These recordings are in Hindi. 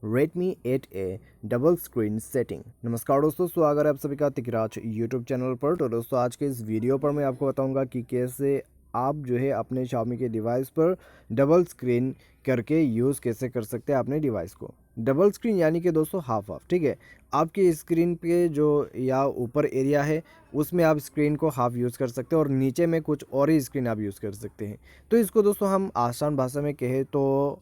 Redmi 8A double screen setting. नमस्कार दोस्तों, स्वागत है आप सभी का तिकराज यूट्यूब चैनल पर। तो दोस्तों आज के इस वीडियो पर मैं आपको बताऊंगा कि कैसे आप जो है अपने Xiaomi के डिवाइस पर डबल स्क्रीन करके यूज़ कैसे कर सकते हैं अपने डिवाइस को। डबल स्क्रीन यानी कि दोस्तों हाफ हाफ, ठीक है। आपकी स्क्रीन पे जो या ऊपर एरिया है उसमें आप स्क्रीन को हाफ यूज़ कर सकते हैं और नीचे में कुछ और ही स्क्रीन आप यूज़ कर सकते हैं। तो इसको दोस्तों हम आसान भाषा में कहें तो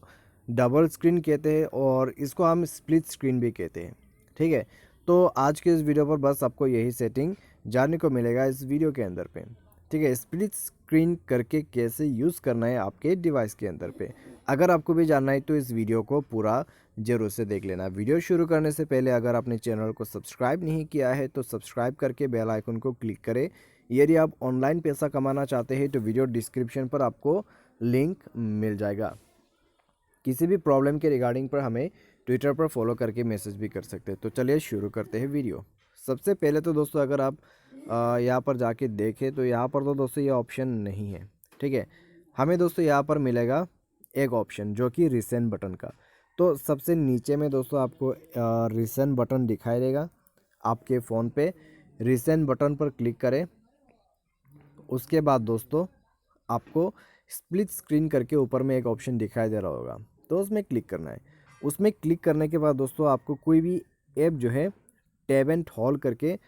डबल स्क्रीन कहते हैं और इसको हम स्प्लिट स्क्रीन भी कहते हैं, ठीक है। तो आज के इस वीडियो पर बस आपको यही सेटिंग जानने को मिलेगा इस वीडियो के अंदर पे, ठीक है। स्प्लिट स्क्रीन करके कैसे यूज़ करना है आपके डिवाइस के अंदर पे। अगर आपको भी जानना है तो इस वीडियो को पूरा ज़रूर से देख लेना। वीडियो शुरू करने से पहले अगर आपने चैनल को सब्सक्राइब नहीं किया है तो सब्सक्राइब करके बेल आइकन को क्लिक करें। यदि आप ऑनलाइन पैसा कमाना चाहते हैं तो वीडियो डिस्क्रिप्शन पर आपको लिंक मिल जाएगा। किसी भी प्रॉब्लम के रिगार्डिंग पर हमें ट्विटर पर फॉलो करके मैसेज भी कर सकते हैं। तो चलिए शुरू करते हैं वीडियो। सबसे पहले तो दोस्तों अगर आप यहाँ पर जाके देखें तो यहाँ पर तो दोस्तों ये ऑप्शन नहीं है, ठीक है। हमें दोस्तों यहाँ पर मिलेगा एक ऑप्शन जो कि रिसेंट बटन का। तो सबसे नीचे में दोस्तों आपको रिसेंट बटन दिखाई देगा। आपके फ़ोन पे रिसेंट बटन पर क्लिक करें। उसके बाद दोस्तों आपको स्प्लिट स्क्रीन करके ऊपर में एक ऑप्शन दिखाई दे रहा होगा, तो उसमें क्लिक करना है। उसमें क्लिक करने के बाद दोस्तों आपको कोई भी ऐप जो है टैब एंड होल्ड करके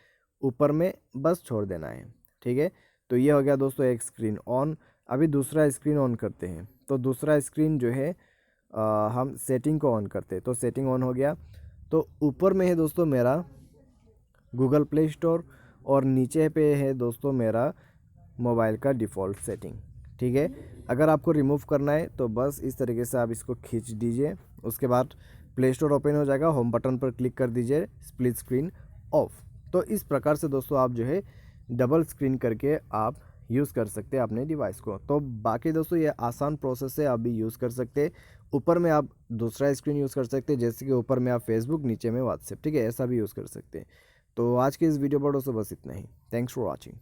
ऊपर में बस छोड़ देना है, ठीक है। तो ये हो गया दोस्तों एक स्क्रीन ऑन। अभी दूसरा स्क्रीन ऑन करते हैं। तो दूसरा स्क्रीन जो है हम सेटिंग को ऑन करते हैं। तो सेटिंग ऑन हो गया। तो ऊपर में है दोस्तों मेरा गूगल प्ले स्टोर और नीचे पे है दोस्तों मेरा मोबाइल का डिफ़ॉल्ट सेटिंग, ठीक है। अगर आपको रिमूव करना है तो बस इस तरीके से आप इसको खींच दीजिए। उसके बाद प्ले स्टोर ओपन हो जाएगा। होम बटन पर क्लिक कर दीजिए, स्प्लिट स्क्रीन ऑफ। तो इस प्रकार से दोस्तों आप जो है डबल स्क्रीन करके आप यूज़ कर सकते हैं अपने डिवाइस को। तो बाकी दोस्तों ये आसान प्रोसेस है, आप भी यूज़ कर सकते हैं। ऊपर में आप दूसरा स्क्रीन यूज़ कर सकते हैं, जैसे कि ऊपर में आप फेसबुक, नीचे में व्हाट्सएप, ठीक है, ऐसा भी यूज़ कर सकते हैं। तो आज के इस वीडियो पर दोस्तों बस इतना ही। Thanks for watching.